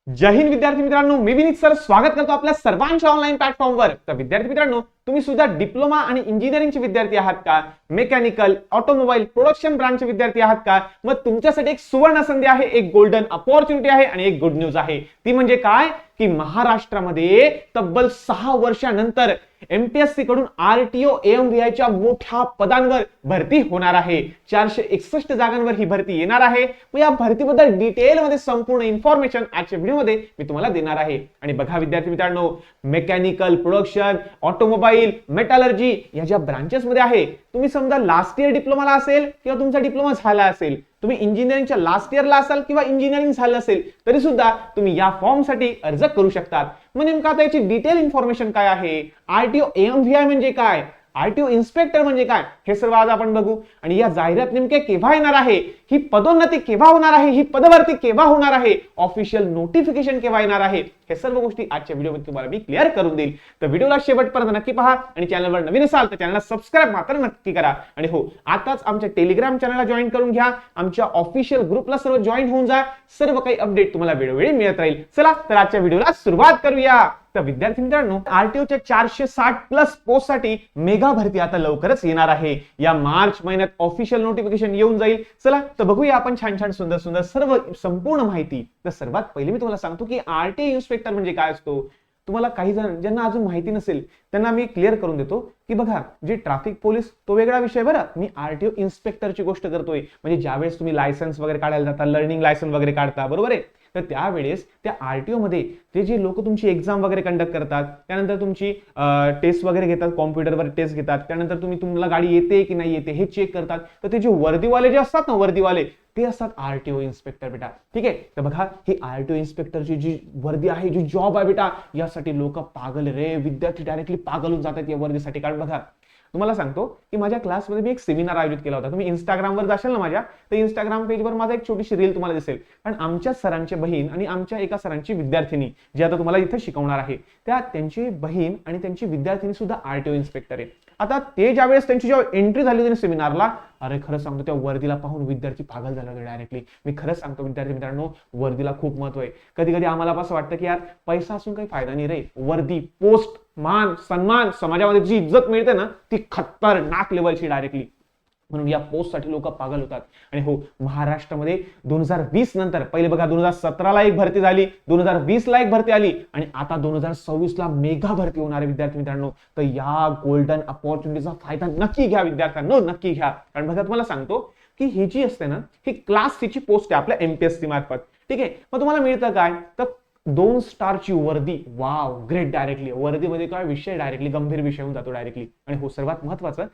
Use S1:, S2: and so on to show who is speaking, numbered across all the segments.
S1: जय हिंद विद्यार्थी मित्रांनो, मी विनीत सर स्वागत करतो आपल्या सर्वांच्या ऑनलाईन प्लॅटफॉर्मवर। तर विद्यार्थी मित्रांनो, तुम्ही सुद्धा डिप्लोमा आणि इंजिनिअरिंगचे विद्यार्थी आहात का? मेकॅनिकल, ऑटोमोबाईल, प्रोडक्शन ब्रांचचे विद्यार्थी आहात का? मग तुमच्यासाठी एक सुवर्ण संधी आहे, एक गोल्डन अपॉर्च्युनिटी आहे आणि एक गुड न्यूज आहे। ती म्हणजे काय की महाराष्ट्रामध्ये तब्बल 6 वर्षानंतर एमपीएससी कडून आरटीओ एएमव्हीआय च्या मोठ्या पदांवर भरती होणार आहे। 461 जागांवर ही भरती येणार आहे। मग या भरतीबद्दल डिटेलमध्ये संपूर्ण इन्फॉर्मेशन आजच्या व्हिडिओमध्ये मी तुम्हाला देणार आहे। आणि बघा विद्यार्थी मित्रांनो, मेकॅनिकल, प्रोडक्शन, ऑटोमोबाईल, मेटलर्जी या ज्या ब्रांचेस मध्ये आहे, तुम्ही समजा लास्ट इयर डिप्लोमाला असेल किंवा तुमचा डिप्लोमा झाला असेल, तुम्ही इंजिनिअरिंगच्या लास्ट इयरला असाल किंवा इंजिनिअरिंग झालं असेल, तरी सुद्धा तुम्ही या फॉर्म साठी अर्ज करू शकतात। मग नेमकं आता याची डिटेल इन्फॉर्मेशन काय आहे, आरटीओ एएमव्हीआय म्हणजे काय, आरटीओ इन्स्पेक्टर म्हणजे काय, हे सर्व आज आपण बघू। आणि या जाहिरात नेमके केव्हा येणार आहे, ही पदोन्नती केव्हा होणार आहे, ही पदभरती केव्हा होणार आहे, ऑफिशियल नोटिफिकेशन केव्हा येणार आहे, हे सर्व गोष्टी आजच्या व्हिडिओमध्ये तुम्हाला मी क्लिअर करून देईल। तर व्हिडिओला शेवटपर्यंत नक्की पहा आणि चॅनलवर नवीन असाल तर चॅनलला सबस्क्राइब मात्र नक्की करा। आणि हो, आताच आमच्या टेलिग्राम चॅनलला जॉईन करून घ्या, आमच्या ऑफिशियल ग्रुपला सर्व जॉईन होऊन जा, सर्व काही अपडेट तुम्हाला वेळोवेळी मिळत राहील। चला तर आजच्या व्हिडिओला सुरुवात करूया। तर विद्यार्थी मित्रांनो, आरटीओच्या 460 प्लस पोस्ट साठी मेगा भरती आता लवकरच येणार आहे। या मार्च महिन्यात ऑफिशियल नोटिफिकेशन येऊन जाईल। चला तर बघूया आपण छान छान सुंदर सुंदर सर्व संपूर्ण माहिती। तर सर्वात पहिले मी तुम्हाला सांगतो की आरटीओ इन्स्पेक्टर म्हणजे काय असतो। तुम्हाला काही जण ज्यांना अजून माहिती नसेल त्यांना मी क्लिअर करून देतो की बघा, जे ट्रॅफिक पोलीस तो वेगळा विषय बरं, मी आरटीओ इन्स्पेक्टरची गोष्ट करतोय। म्हणजे ज्यावेळेस तुम्ही लायसन्स वगैरे काढायला जाता, लर्निंग लायसन्स वगैरे काढता, बरोबर आहे, तर त्यावेळेस त्या आरटीओ मध्ये ते जे लोक तुमची एक्झाम वगैरे कंडक्ट करतात, त्यानंतर तुमची टेस्ट वगैरे घेतात, कॉम्प्युटरवर टेस्ट घेतात, त्यानंतर तुम्हाला गाडी येते की नाही येते हे चेक करतात, तर ते जे वर्दीवाले जे असतात ना, वर्दीवाले ते असतात आरटीओ इन्स्पेक्टर बेटा। ठीक आहे, तर बघा ही आरटीओ इन्स्पेक्टरची जी वर्दी आहे, जी जॉब आहे बेटा, यासाठी लोक पागल रे, विद्यार्थी डायरेक्टली पागल होऊन जातात या वर्दीसाठी। कारण बघा, तुम्हाला सांगतो की माझ्या क्लासमध्ये मी एक सेमिनार आयोजित केला होता। तुम्ही इंस्टाग्रामवर जाशाल ना माझ्या, तर इंस्टाग्राम पेजवर माझा एक छोटीशी रील तुम्हाला दिसेल। कारण आमच्या सरांची बहीण आणि आमच्या एका सरांची विद्यार्थिनी जी आता तुम्हाला इथे शिकवणार आहे, त्यांची बहीण आणि त्यांची विद्यार्थिनी सुद्धा आरटीओ इन्स्पेक्टर आहे। आता ते ज्यावेळेस त्यांची जेव्हा एंट्री झाली होती सेमिनारला, अरे खरं सांगतो त्या वर्दीला पाहून विद्यार्थी पागल झाले होते डायरेक्टली। मी खरंच सांगतो विद्यार्थी मित्रांनो, वर्दीला खूप महत्व आहे। कधी कधी आम्हाला असं वाटतं की यार पैसा असून काही फायदा नाही रे, वर्दी, पोस्ट, मान सन्मान, समाजामध्ये जी इज्जत मिळते ना, ती खतरनाक लेवलची डायरेक्टली। म्हणून या पोस्ट साठी लोक पागल होतात। आणि हो, महाराष्ट्रामध्ये 2020 नंतर पहिले बघा 2017 ला एक भरती झाली, 2020 ला एक भरती आली आणि आता 2026 ला मेगा भरती होणार आहे विद्यार्थी मित्रांनो। तर या गोल्डन अपॉर्च्युनिटीचा फायदा नक्की घ्या विद्यार्थ्यांनो, नक्की घ्या। कारण बघा तुम्हाला सांगतो की ही जी असते ना, ही क्लास सी ची पोस्ट आहे आपल्या एमपीएससी मार्फत। ठीक आहे, मग तुम्हाला मिळतं काय, तर 2 स्टारची वर्दी, वाव ग्रेट। डायरेक्टली वर्दीमध्ये काय विषय, डायरेक्टली गंभीर विषय होऊन जातो डायरेक्टली। आणि हो, सर्वात महत्वाचं,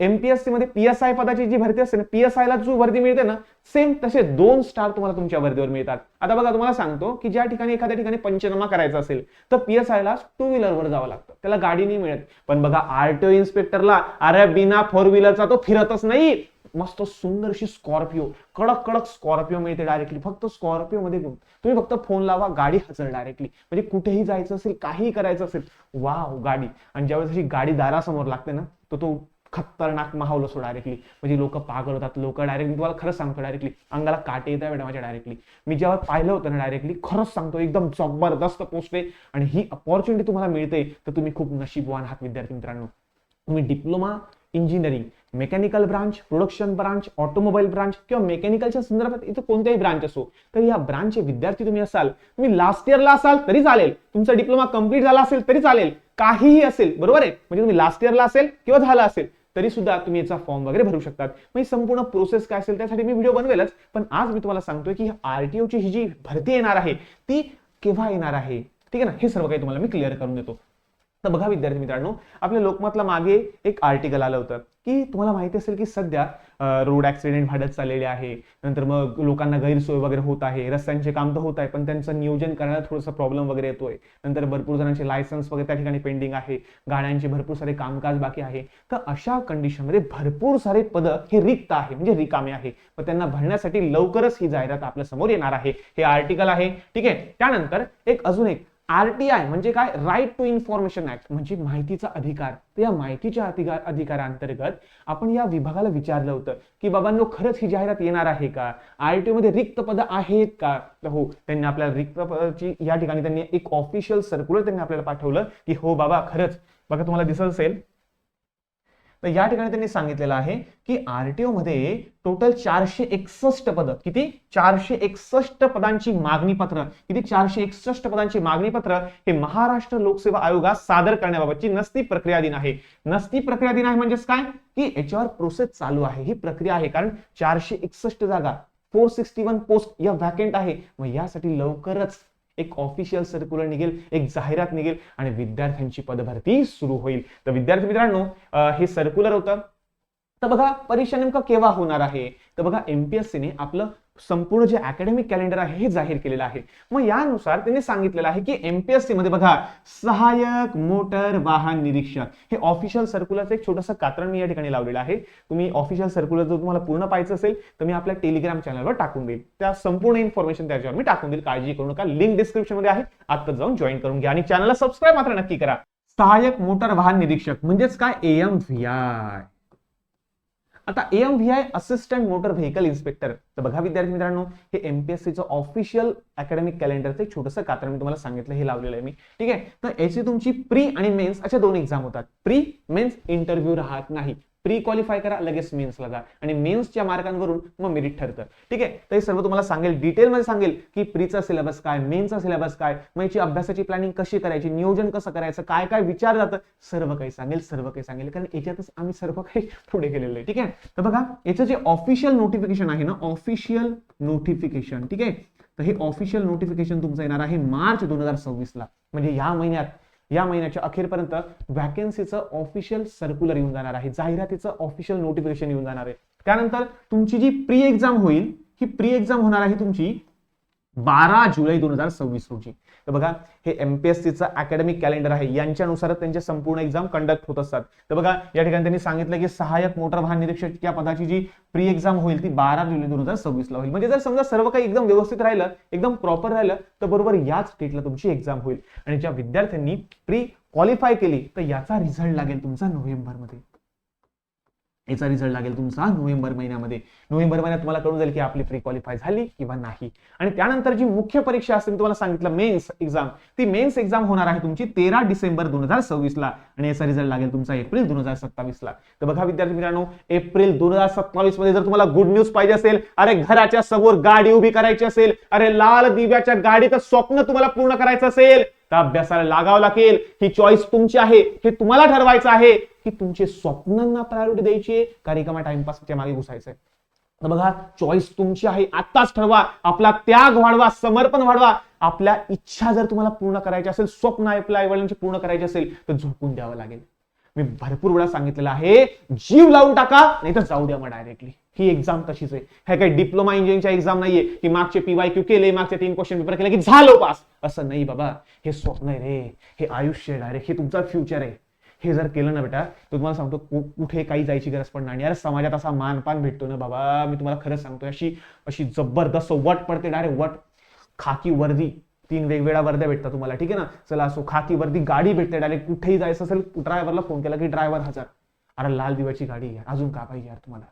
S1: एमपीएससी मध्ये पीएसआय पदाची जी भरती असते ना, पीएसआय ला जो वर्दी मिळते ना, सेम तसे 2 स्टार तुम्हाला तुमच्या वर्दीवर मिळतात। आता बघा तुम्हाला सांगतो की ज्या ठिकाणी एखाद्या ठिकाणी पंचनामा करायचा असेल तर पीएसआय ला 2 व्हीलरवर जावं लागतं, त्याला गाडी नाही मिळत। पण बघा आरटीओ इन्स्पेक्टरला अरे बिना 4 व्हीलरचा तो फिरतच नाही, मस्त सुंदरशी स्कॉर्पिओ, कडक कडक स्कॉर्पिओ मिळते डायरेक्टली। फक्त स्कॉर्पिओ मध्ये तुम्ही फक्त फोन लावा, गाडी हजर डायरेक्टली। म्हणजे कुठेही जायचं असेल, काही करायचं असेल, वाव गाडी। आणि ज्यावेळेस अशी गाडी दारासमोर लागते ना, तो खतरनाक माहोल असतो डायरेक्टली। म्हणजे लोक पागल होतात, लोक डायरेक्टली, तुम्हाला खरंच सांगतो डायरेक्टली अंगाला काटे येतात बेटा माझ्या डायरेक्टली। मी जेव्हा पाहिलं होतं ना डायरेक्टली, खरंच सांगतो एकदम जबरदस्त पोस्ट आहे। आणि ही अपॉर्च्युनिटी तुम्हाला मिळते तर तुम्ही खूप नशीबवान आहात विद्यार्थी मित्रांनो। तुम्ही diploma engineering, mechanical branch, production branch, automobile branch किंवा मेकॅनिकलच्या संदर्भात इथं कोणत्याही ब्रांच असो, तर या ब्रांचचे विद्यार्थी तुम्ही असाल, तुम्ही लास्ट इयरला असाल तरी चालेल, तुमचा डिप्लोमा कंप्लीट झाला असेल तरी चालेल, काहीही असेल, बरोबर आहे। म्हणजे तुम्ही लास्ट इयरला असेल किंवा झाला असेल तरी सुद्धा तुम्ही याचा फॉर्म वगैरे भरू शकतात। मग संपूर्ण प्रोसेस काय असेल त्यासाठी मी व्हिडिओ बनवेलच, पण आज मी तुम्हाला सांगतोय की आरटीओची ही जी भरती येणार आहे ती केव्हा येणार आहे, ठीक आहे ना, हे सर्व काही तुम्हाला मी क्लिअर करून देतो। तर बघा विद्यार्थी मित्रांनो, आपल्या लोकमतला मागे एक आर्टिकल आलं होतं की तुम्हाला माहिती असेल की सध्या रोड ऍक्सिडेंट वाढत चाललेले आहे, नंतर मग लोकांना गैरसोय वगैरे होत आहे, रस्त्यांचे काम तर होत आहे पण त्यांचं नियोजन करण्याला थोडासा प्रॉब्लेम वगैरे येतोय, नंतर भरपूर जणांचे लायसन्स वगैरे त्या ठिकाणी पेंडिंग आहे, गाड्यांचे भरपूर सारे कामकाज बाकी आहे। तर अशा कंडिशनमध्ये भरपूर सारे पद हे रिक्त आहे, म्हणजे रिकामे आहे, पण त्यांना भरण्यासाठी लवकरच ही जाहिरात आपल्या समोर येणार आहे। हे आर्टिकल आहे, ठीक आहे। त्यानंतर अजून एक RTI म्हणजे काय, राईट टू इन्फॉर्मेशन ऍक्ट, म्हणजे माहितीचा अधिकार. तर या माहितीच्या अधिकारांतर्गत आपण या विभागाला विचारलं होतं की बाबांनो खरंच ही जाहिरात येणार आहे का, RTO मध्ये रिक्त पद आहेत का. तर हो, त्यांनी आपल्याला रिक्त पदाची या ठिकाणी त्यांनी एक ऑफिशियल सर्क्युलर त्यांनी आपल्याला पाठवलं की हो बाबा खरंच. बघा तुम्हाला दिसत असेल, तर या ठिकाणी त्यांनी सांगितलेलं आहे की RTO मध्ये टोटल 461 पद, किती, 461 पदांची मागणी पत्र, किती, 461 पदांची मागणी पत्र हे महाराष्ट्र लोकसेवा आयोगास सादर करण्याबाबतची नसती प्रक्रिया दिन आहे. नसती प्रक्रिया दिन आहे म्हणजेच काय की याच्यावर प्रोसेस चालू आहे, ही प्रक्रिया आहे. कारण 461 जागा, 461 पोस्ट या व्हॅकंट आहे. मग यासाठी लवकरच एक ऑफिशियल सर्क्युलर निघेल, एक जाहिरात निघेल आणि विद्यार्थ्यांची पदभरती सुरू होईल. तर विद्यार्थी मित्रांनो, हे सर्क्युलर होतं. तर बघा परीक्षा नेमका केव्हा होणार आहे, तर बघा एमपीएससीने आपलं संपूर्ण जे अकॅडमिक कॅलेंडर आहे हे जाहीर केलेलं आहे. मग यानुसार त्यांनी सांगितलेलं आहे की एमपीएससी मध्ये बघा सहाय्यक मोटर वाहन निरीक्षक हे ऑफिशियल सर्क्युलरचं एक छोटंसं कात्रण मी या ठिकाणी लावलेलं आहे. तुम्ही ऑफिशियल सर्क्युलर जर तुम्हाला पूर्ण पाहायचं असेल तर मी आपल्या टेलिग्राम चॅनलवर टाकून देईल, त्या संपूर्ण इन्फॉर्मेशन त्याच्यावर मी टाकून देईल, काळजी करू नका. लिंक डिस्क्रिप्शन मध्ये आहे, आता जाऊन जॉईन करून घ्या आणि चॅनलला सबस्क्राईब मात्र नक्की करा. सहाय्यक मोटर वाहन निरीक्षक म्हणजेच काय, AMVI. आता AMVI assistant motor vehicle inspector. तर बघा विद्यार्थी मित्रांनो, हे एमपीएससीचं ऑफिशियल अकॅडमिक कॅलेंडरचं एक छोटंसं कात्रण मी तुम्हाला सांगितलं, हे लावलेलं आहे मी. ठीक आहे, तर याची तुमची प्री आणि मेन्स अशा दोन एक्झाम होतात. प्री मेन्स इंटरव्ह्यू राहत नाही, प्री क्वालिफाय करा लगेच मेन्सला जा आणि मेन्सच्या मार्कांवरून मग मेरिट ठरतं. ठीक आहे, तर हे सर्व तुम्हाला सांगेल, डिटेलमध्ये सांगेल की प्रीचा सिलेबस काय, मेन्सचा सिलेबस काय, मग याची अभ्यासाची प्लॅनिंग कशी करायची, नियोजन कसं करायचं, काय काय विचार जातं, सर्व काही सांगेल. कारण याच्यातच आम्ही सर्व काही पुढे गेलेलं आहे. ठीक आहे, तर बघा याचं जे ऑफिशियल नोटिफिकेशन आहे ना, ऑफिशियल नोटिफिकेशन, ठीक आहे, तर हे ऑफिशियल नोटिफिकेशन तुमचं येणार आहे मार्च 2026 ला. म्हणजे या महिन्याच्या अखेरपर्यंत व्हॅकन्सीचं ऑफिशियल सर्क्युलर येऊन जाणार आहे, जाहिरातीचं ऑफिशियल नोटिफिकेशन येऊन जाणार आहे. त्यानंतर तुमची जी प्री एक्झाम होईल, ही प्री एक्झाम होणार आहे तुमची 12 जुलै 2026 रोजी. तर बघा हे एमपीएससीचं अकॅडमिक कॅलेंडर आहे, यांच्यानुसारच त्यांच्या संपूर्ण एक्झाम कंडक्ट होत असतात. तर बघा या ठिकाणी त्यांनी सांगितलं की सहाय्यक मोटर वाहन निरीक्षक या पदाची जी प्री एक्झाम होईल ती 12 जुलै 2026 ला होईल. म्हणजे जर समजा सर्व काही एकदम व्यवस्थित राहिलं, एकदम प्रॉपर राहिलं, तर बरोबर याच डेटला तुमची एक्झाम होईल. आणि ज्या विद्यार्थ्यांनी प्री क्वालिफाय केली तर याचा रिझल्ट लागेल तुमचा नोव्हेंबरमध्ये. याचा रिझल्ट लागेल तुमचा नोव्हेंबर महिन्यामध्ये. नोव्हेंबर महिन्यात तुम्हाला कळून जाईल की आपली प्री क्वालिफाय झाली किंवा नाही. आणि त्यानंतर जी मुख्य परीक्षा असते मी तुम्हाला सांगितलं मेन्स एक्झाम, ती मेन्स एक्झाम होणार आहे तुमची 13 डिसेंबर 2026 ला आणि याचा रिझल्ट लागेल तुमचा एप्रिल 2027 ला. तर बघा विद्यार्थी मित्रांनो, एप्रिल 2027 मध्ये जर तुम्हाला गुड न्यूज पाहिजे असेल, अरे घराच्या समोर गाडी उभी करायची असेल, अरे लाल दिव्याच्या गाडीचं स्वप्न तुम्हाला पूर्ण करायचं असेल, तर अभ्यासाला लागावं लागेल. ही चॉईस तुमची आहे, हे तुम्हाला ठरवायचं आहे की तुमचे स्वप्नांना प्रायोरिटी द्यायची का रिकामा टाइमपासच्या मागे घुसायचंय. तर बघा चॉईस तुमची आहे, आत्ताच ठरवा. आपला त्याग वाढवा, समर्पण वाढवा. आपल्या इच्छा जर तुम्हाला पूर्ण करायची असेल, स्वप्न आपल्या आईवडिलांची पूर्ण करायची असेल तर झोकून द्यावं लागेल. मी भरपूर वेळा सांगितलेलं आहे, जीव लावून टाका नाही तर जाऊ द्या मग डायरेक्टली. ही एक्झाम तशीच आहे. हे काही डिप्लोमा इंजिनिअरिंगच्या एक्झाम नाहीये की मागचे PYQ केले, मागचे 3 क्वेश्चन पेपर केले की झालो पास, असं नाही बाबा. हे स्वप्न आहे रे, हे आयुष्य आहे डायरेक्ट, हे तुमचा फ्युचर आहे. हे जर केलं ना बेटा, तर तुम्हाला सांगतो कुठे काही जायची गरज पडणार नाही. अरे समाजात असा मानपान भेटतो ना बाबा, मी तुम्हाला खरंच सांगतो, अशी जबरदस्त वट पडते डायरेक्ट. वट, खाकी वर्दी, 3 वेगवेगळ्या वर्द्या भेटतात तुम्हाला. ठीक आहे ना, चला असो, खाकी वर्दी गाडी भेटते डायरेक्ट. कुठेही जायचं असेल ड्रायव्हरला फोन केला की ड्रायव्हर हजर. अरे लाल दिव्याची गाडी यार, अजून का पाहिजे यार तुम्हाला.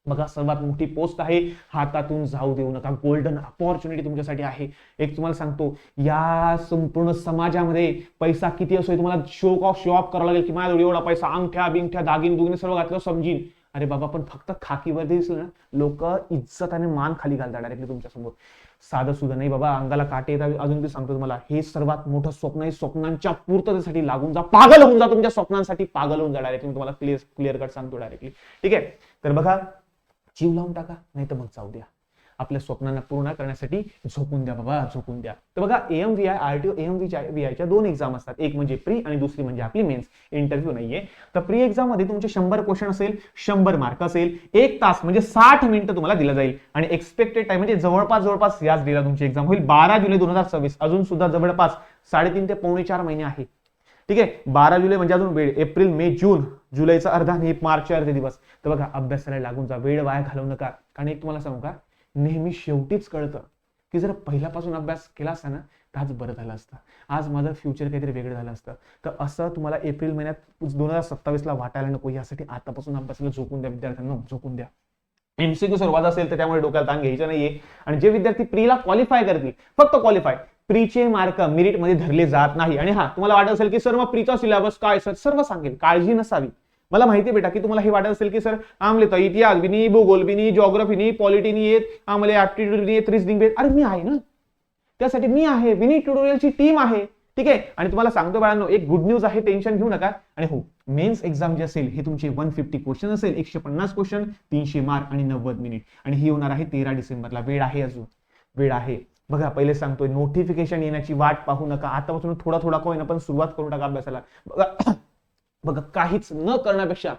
S1: बघा सर्वात मोठी पोस्ट आहे, हातातून जाऊ देऊ नका. गोल्डन अपॉर्च्युनिटी तुमच्यासाठी आहे. एक तुम्हाला सांगतो, या संपूर्ण समाजामध्ये पैसा किती असो तुम्हाला शो ऑफ करावा लागेल की माझ्याजवळ एवढा पैसा, अंगठ्या बिंगठ्या दागिन दुगिने सर्व घातलं समजीन. अरे बाबा पण फक्त खाकीवर दिसलं ना, लोक इज्जत आणि मान खाली घालतात डायरेक्टली तुमच्यासमोर. साधं सुद्धा नाही बाबा, अंगाला काटे येतात. अजून मी सांगतो तुम्हाला, हे सर्वात मोठं स्वप्न आहे. स्वप्नांच्या पूर्ततेसाठी लागून जा, पागल होऊन जा, तुमच्या स्वप्नांसाठी पागल होऊन जा डायरेक्टली. मी तुम्हाला क्लिअर कट सांगतो डायरेक्टली. ठीक आहे, तर बघा जीव लावून टाका नाही तर मग जाऊ द्या. आपल्या स्वप्नांना पूर्ण करण्यासाठी झोपून द्या बाबा, झोपून द्या. तर बघा AMVI RTO AMVI 2 एक्झाम असतात, एक म्हणजे प्री आणि दुसरी म्हणजे आपली मेन्स. इंटरव्ह्यू नाहीये. तर प्री एक्झाम मध्ये तुमचे 100 क्वेश्चन असेल, 100 मार्क असेल, 1 तास म्हणजे 60 मिनिटं तुम्हाला दिलं जाईल आणि एक्सपेक्टेड टाइम म्हणजे जवळपास याच डेला तुमची एक्झाम होईल 12 जुलै 2026. अजून सुद्धा जवळपास 3.5 ते 4.5 महिने आहे. ठीक आहे, 12 जुलै म्हणजे अजून वेळ, एप्रिल मे जून, जुलैचा अर्धा आणि मार्चचे अर्धे दिवस. तर बघा अभ्यासाला लागून जा, वेळ वाया घालवू नका. कारण एक तुम्हाला सांगू का, नेहमी शेवटीच कळतं की जर पहिल्यापासून अभ्यास केला असता ना तर आज बरं झालं असतं, आज माझं फ्युचर काहीतरी वेगळं झालं असतं. तर असं तुम्हाला एप्रिल महिन्यात 2027ला वाटायला नको. यासाठी आतापासून अभ्यासाला झोकून द्या विद्यार्थ्यांना, झोकून द्या. एमसीक्यू सुरुवात असेल तर त्यामुळे डोक्याला ताण घ्यायचा नाहीये. आणि जे विद्यार्थी प्रीला क्वालिफाय करतील, फक्त क्वालिफाय, प्रीचे मार्क मेरिट मध्ये धरले जात नाही. आणि हा तुम्हाला वाटत असेल की सर मग प्रीचा सिलेबस काय, सर सर्व सांगेल, काळजी नसावी. मला माहिती बेटा की तुम्हाला हे वाटत असेल की सर आमले तर इतिहास बी नाही, भूगोल बी नाही, जॉग्राफी नाही, पॉलिटी नाही येत, आम्हाला ऍप्टिट्यूड नाही येत, रिजनिंग बी येत. अरे मी आहे ना, त्यासाठी मी आहे, विनीत ट्युटोरियलची टीम आहे. ठीक आहे. आणि तुम्हाला सांगतो बाळांनो, एक गुड न्यूज आहे, टेन्शन घेऊ नका. आणि हो, मेन्स एक्झाम जे असेल हे तुमचे 150 क्वेश्चन असेल, 150 क्वेश्चन, 300 मार्क आणि 90 मिनिट. आणि ही होणार आहे 13 डिसेंबरला. वेळ आहे, अजून वेळ आहे. बघा पहिले सांगतोय, नोटिफिकेशन येण्याची वाट पाहू नका. आतापासून थोडा थोडा का होईना पण सुरुवात करून टाका अभ्यासाला. बघा बघा, काहीच न करण्यापेक्षा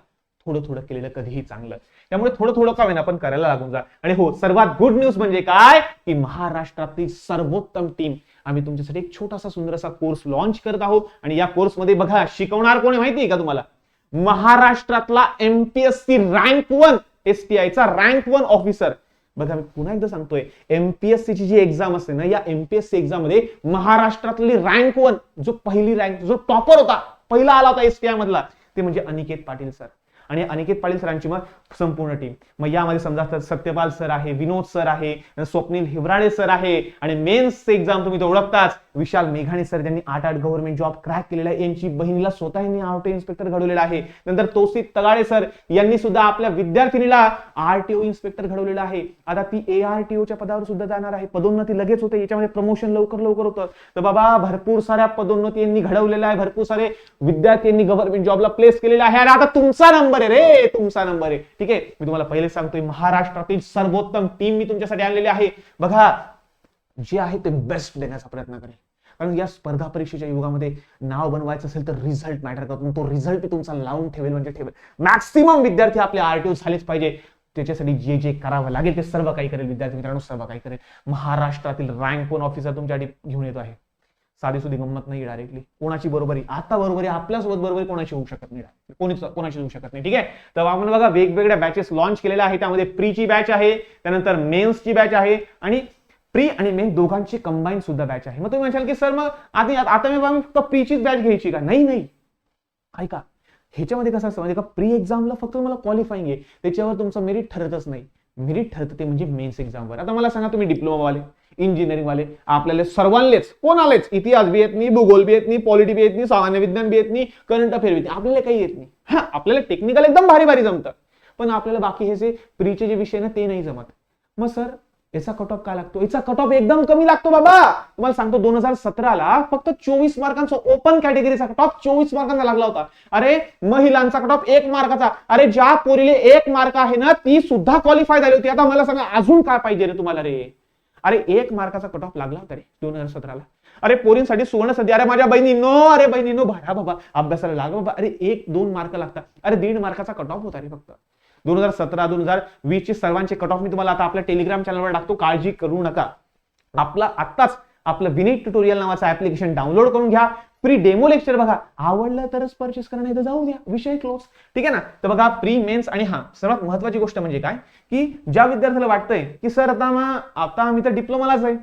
S1: थोडं थोडं केलेलं कधीही चांगलं. त्यामुळे थोडं थोडं का होईना पण करायला लागून जा. आणि हो, सर्वात गुड न्यूज म्हणजे काय की महाराष्ट्रातील सर्वोत्तम टीम आम्ही तुमच्यासाठी एक छोटासा सुंदर असा कोर्स लॉन्च करत आहोत. आणि या कोर्समध्ये बघा शिकवणार कोणी माहिती आहे का तुम्हाला? महाराष्ट्रातला एमपीएससी रँक 1, एसटीआयचा रँक 1 ऑफिसर. बघा मी पुन्हा एकदा सांगतोय, एमपीएससी ची जी एक्झाम असते ना, या एमपीएससी एक्झाम मध्ये महाराष्ट्रातली रँक 1, जो पहिली रँक, जो टॉपर होता, पहिला आला होता एसटीआय मधला, ते म्हणजे अनिकेत पाटील सर. आणि अनिकेत पाटील सरांची मग संपूर्ण टीम. मग यामध्ये समजा सत्यपाल सर आहे, विनोद सर आहे, स्वप्नील हिवराडे सर आहे. आणि मेन्स एक्झाम तुम्ही तो ओळखताच, विशाल मेघाणे सर, ज्यांनी 8 गव्हर्नमेंट जॉब क्रॅक केलेला आहे. यांची बहिणीला स्वतः यांनी ऑटो इन्स्पेक्टर घडवलेला आहे. नंतर तौसिफ तगाडे सर यांनी सुद्धा आपल्या विद्यार्थिनीला आरटीओ इन्स्पेक्टर घडवलेला आहे. आता ती एआरटीओच्या पदावर सुद्धा जाणार आहे. पदोन्नती लगेच होते, याच्यामध्ये प्रमोशन लवकर लवकर होतं. तर बाबा भरपूर साऱ्या पदोन्नती यांनी घडवलेल्या आहे, भरपूर सारे विद्यार्थ्यांनी गव्हर्नमेंट जॉबला प्लेस केलेला आहे. आणि आता तुमचा नंबर आहे रे, तुमचा नंबर आहे. ठीक आहे, मी तुम्हाला पहिले सांगतोय, महाराष्ट्रातील सर्वोत्तम टीम मी तुमच्यासाठी आणलेली आहे. बघा जे आहे ते बेस्ट देण्याचा प्रयत्न करेल. कारण या स्पर्धा परीक्षेच्या युगामध्ये नाव बनवायचं असेल तर रिझल्ट मॅटर करतो. तो रिझल्ट तुमचा लावून ठेवेल म्हणजे ठेवेल. मॅक्सिमम विद्यार्थी आपले आरटीओ झालेच पाहिजे. त्याच्यासाठी जे जे करावं लागेल ते सर्व काही करेल विद्यार्थी मित्रांनो, सर्व काही करेल. महाराष्ट्रातील रँक 1 ऑफिसर तुमच्यासाठी घेऊन येतो आहे. साधी सुधी गंमत नाही डायरेक्टली. कोणाची बरोबरी आता बरोबरी आपल्यासोबत बरोबरी कोणाची होऊ शकत नाही, कोणाची होऊ शकत नाही. ठीक आहे. तर आपण बघा वेगवेगळ्या बॅचेस लॉन्च केलेल्या आहेत. त्यामध्ये प्रीची बॅच आहे, त्यानंतर मेन्सची बॅच आहे, आणि प्री आणि मेन दोघांची कंबाईन सुद्धा बॅच आहे. मग तुम्ही म्हणाल की सर मग आता मी फक्त प्रीचीच बॅच घ्यायची का? नाही नाही, ऐका, ह्याच्यामध्ये कसं असतं म्हणजे का, प्री एक्झामला फक्त तुम्हाला क्वालिफाईंग आहे, त्याच्यावर तुमचं मेरिट ठरतच नाही. मेरिट ठरतं ते म्हणजे मेन्स एक्झामवर. आता मला सांगा, तुम्ही डिप्लोमा वाले, इंजिनिअरिंग वाले, आपल्याला सर्वांलेच कोणालेच इतिहास बी येत नाही, भूगोल बी येत नाही, पॉलिटी बी येत नाही, सामान्य विज्ञान बी येत नाही, करंट अफेअर बी येत नाही, आपल्याला काही येत नाही. हा, आपल्याला टेक्निकल एकदम भारी भारी जमतं, पण आपल्याला बाकी हे जे प्रीचे जे विषय ना ते नाही जमत. मग सर याचा कट ऑफ काय लागतो? याचा कट ऑफ एकदम कमी लागतो बाबा. तुम्हाला सांगतो 2017ला फक्त 24 मार्कांचा ओपन कॅटेगरीचा कट ऑफ 24 मार्कांचा लागला होता. अरे महिलांचा कट ऑफ 1 मार्काचा. अरे ज्या पोरीले 1 मार्क आहे ना ती सुद्धा क्वालिफाय झाली होती. आता मला सांगा अजून काय पाहिजे रे तुम्हाला रे? अरे 1 मार्काचा कट ऑफ लागला होता रे 2017ला. अरे पोरींसाठी सुवर्ण संधी. अरे माझ्या बहिणींनो भाड्या बाबा अभ्यासाला लागा बाबा. अरे 1-2 मार्क लागतात. अरे 1.5 मार्काचा कट ऑफ होता रे फक्त. 2017-2020 चे सर्वांचे कट ऑफ मी तुम्हाला आता आपल्या टेलिग्राम चॅनलवर टाकतो, काळजी करू नका. आत्ताच आपलं विनीत ट्युटोरियल नावाचं ऍप्लिकेशन डाउनलोड करून घ्या. फ्री डेमो लेक्चर बघा, आवडलं तरच परचेस करा, नाही तर जाऊ द्या, विषय क्लोज. ठीक आहे ना. तर बघा प्री मेन्स आणि हा सर्वात महत्वाची गोष्ट म्हणजे काय की ज्या विद्यार्थ्याला वाटतंय की सर आता आम्ही तर डिप्लोमालाच आहे,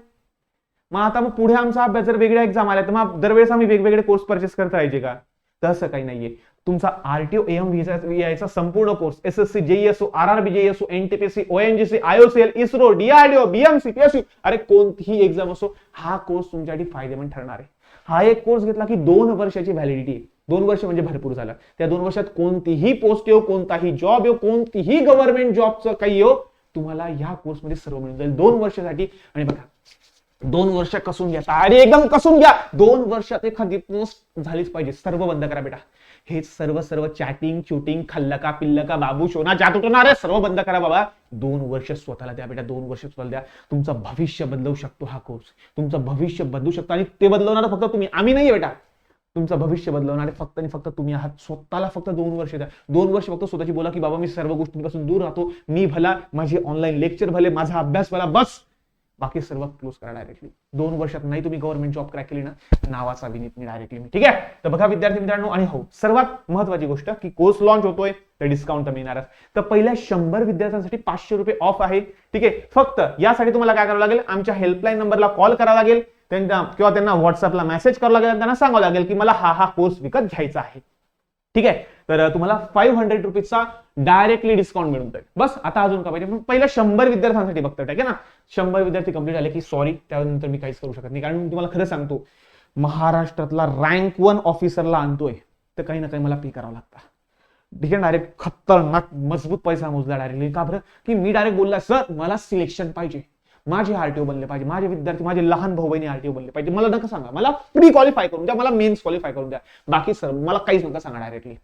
S1: मग पुढे आमचा अभ्यास जर वेगळ्या एक्झाम आल्या तर मग दरवेळेस आम्ही वेगवेगळे कोर्स परचेस करता राहायचे का? तसं काही नाहीये. तुमचा आरटीओ एम व्हीआयचा संपूर्ण कोर्स, एसएससी जेई असो, आरआरबी जेई असो, NTPC, ONGC, IOCL, ISRO, DRDO, BMC, PSU, अरे कोणतीही एक्झाम असो, हा कोर्स तुमच्यासाठी फायदेमंद ठरणार आहे. हा एक कोर्स घेतला की 2 वर्षाची व्हॅलिडिटी आहे. 2 वर्ष म्हणजे भरपूर झालं. त्या 2 वर्षात कोणतीही पोस्ट येऊ, कोणताही जॉब येऊ, कोणतीही गव्हर्नमेंट जॉबचं काही येऊ, तुम्हाला ह्या कोर्समध्ये सर्व मिळून जाईल 2 वर्षासाठी. आणि बघा 2 वर्ष कसून घ्या, अरे एकदम कसून घ्या. 2 वर्षात एखादी पोस्ट झालीच पाहिजे. सर्व बंद करा बेटा. हे सर्व चॅटिंग, शूटिंग, खल्लका पिल्लका, बाबू शोना, जादूटोना, अरे सर्व बंद करा बाबा. 2 वर्ष स्वतःला द्या बेटा. 2 वर्ष स्वतःला द्या. तुमचं भविष्य बदलवू शकतो हा कोर्स. तुमचं भविष्य बदलू शकतो आणि ते बदलवणार फक्त तुम्ही, आम्ही नाहीये बेटा. तुमचं भविष्य बदलवणारे फक्त आणि फक्त तुम्ही आहात. स्वतःला फक्त 2 वर्ष द्या. 2 वर्ष फक्त स्वतःची बोला की बाबा मी सर्व गोष्टींपासून दूर राहतो, मी भला, माझे ऑनलाईन लेक्चर भले, माझा अभ्यास भला, बस बाकी सर्व क्लोज करा डायरेक्टली. 2 वर्षात नाही तुम्ही गव्हर्नमेंट जॉब क्रॅक केली ना, नावाचा विनीत मी डायरेक्टली मी. ठीक आहे. तर बघा विद्यार्थी मित्रांनो, आणि हो सर्वात महत्वाची गोष्ट की कोर्स लॉन्च होतोय तर डिस्काउंट तर मिळणारच. तर पहिल्या 100 विद्यार्थ्यांसाठी 500 रुपये ऑफ आहे. ठीक आहे. फक्त यासाठी तुम्हाला काय करावं लागेल, आमच्या हेल्पलाईन नंबरला कॉल करावा लागेल किंवा त्यांना व्हॉट्सअपला मेसेज करावं लागेल, त्यांना सांगावं लागेल की मला हा कोर्स विकत घ्यायचा आहे. ठीक आहे. तर तुम्हाला 500 रुपीजचा डायरेक्टली डिस्काउंट मिळून जाईल. बस आता अजून का पाहिजे, पहिल्या 100 विद्यार्थ्यांसाठी बघतो. ठीक आहे ना. 100 विद्यार्थी कंप्लीट झाले की सॉरी, त्यानंतर मी काहीच करू शकत नाही. कारण मी तुम्हाला खरं सांगतो, महाराष्ट्रातला रँक 1 ऑफिसरला आणतोय तर काही ना काही मला पे करावं लागतं. ठीक आहे. डायरेक्ट खतरनाक मजबूत पैसा मोजला डायरेक्टली. का बरं, की मी डायरेक्ट बोलला सर मला सिलेक्शन पाहिजे, माझे आरटीओ बनले पाहिजे, माझे विद्यार्थी माझे लहान भाऊ बहिणी आरटीओ बनले पाहिजे. मला नका सांगा, मला प्री क्वालिफाय करून द्या, मला मेन्स क्वालिफाय करून द्या, बाकी सर मला काहीच नका सांगा डायरेक्टली.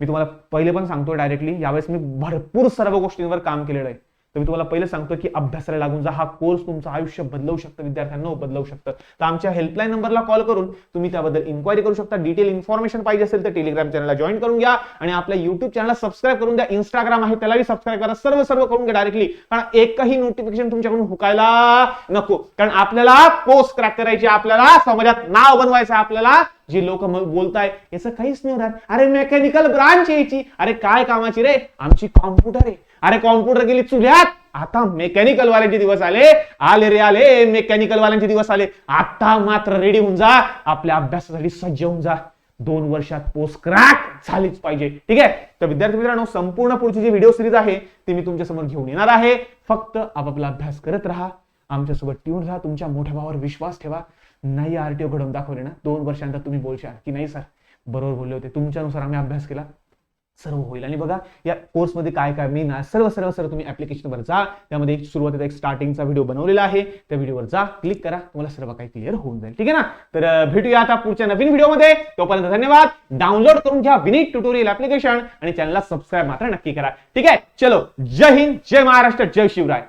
S1: मी तुम्हाला पहिले पण सांगतोय डायरेक्टली, यावेळेस मी भरपूर सर्व गोष्टींवर काम केलेलं आहे. तर मी तुम्हाला पहिले सांगतोय की अभ्यासाला लागून जा, हा कोर्स तुमचं आयुष्य बदलवू शकतं, विद्यार्थ्यांना बदलवू शकतं. तर आमच्या हेल्पलाईन नंबरला कॉल करून तुम्ही त्याबद्दल इन्क्वायरी करू शकता. डिटेल इन्फॉर्मेशन पाहिजे असेल तर टेलिग्राम चॅनलला जॉईन करून घ्या आणि आपल्या युट्यूब चॅनलला सबस्क्राईब करून द्या. इंस्टाग्राम आहे त्यालाही सबस्क्राईब करा. सर्व करून घ्या डायरेक्टली, कारण एकही नोटिफिकेशन तुमच्याकडून हुकायला नको. कारण आपल्याला पोस्ट क्रॅक करायची, आपल्याला समाजात नाव बनवायचं, आपल्याला जी लोक बोलताय याचं काहीच नाही होणार. अरे मेकॅनिकल ब्रांच यायची, अरे काय कामाची रे, आमची कॉम्प्युटर आहे. अरे कॉम्प्युटर गेली चुल्यात, आता मेकॅनिकल वाल्यांचे दिवस आले रे आले, मेकॅनिकल वाल्यांचे दिवस आले. आता मात्र रेडी होऊन जा, आपल्या अभ्यासासाठी सज्ज होऊन जा. 2 वर्षात पोस्ट क्रॅक झालीच पाहिजे. ठीक आहे. तर विद्यार्थी मित्रांनो, संपूर्ण पुढची जी व्हिडिओ सिरीज आहे ती मी तुमच्या समोर घेऊन येणार आहे. फक्त आपापला अभ्यास करत राहा, आमच्यासोबत ट्यून राहा, तुमच्या मोठ्या भावावर विश्वास ठेवा. नाही आरटीओ घडवून दाखवले ना, 2 वर्षांनंतर तुम्ही बोलशाल की नाही सर बरोबर बोलले होते, तुमच्यानुसार आम्ही अभ्यास केला, सर्व होईल. आणि बघा या कोर्समध्ये काय काय मी ना सर्व तुम्ही ऍप्लिकेशनवर जा, त्यामध्ये सुरुवातीला एक स्टार्टिंगचा व्हिडिओ बनवलेला आहे, त्या व्हिडिओवर जा, क्लिक करा, तुम्हाला सर्व काही क्लिअर होऊन जाईल. ठीक आहे ना. तर भेटूया आता पुढच्या नवीन व्हिडिओमध्ये. तोपर्यंत धन्यवाद. डाउनलोड करून घ्या विनीत ट्युटोरियल ऍप्लिकेशन आणि चॅनलला सबस्क्राईब मात्र नक्की करा. ठीक आहे. चलो, जय हिंद, जय महाराष्ट्र, जय शिवराय.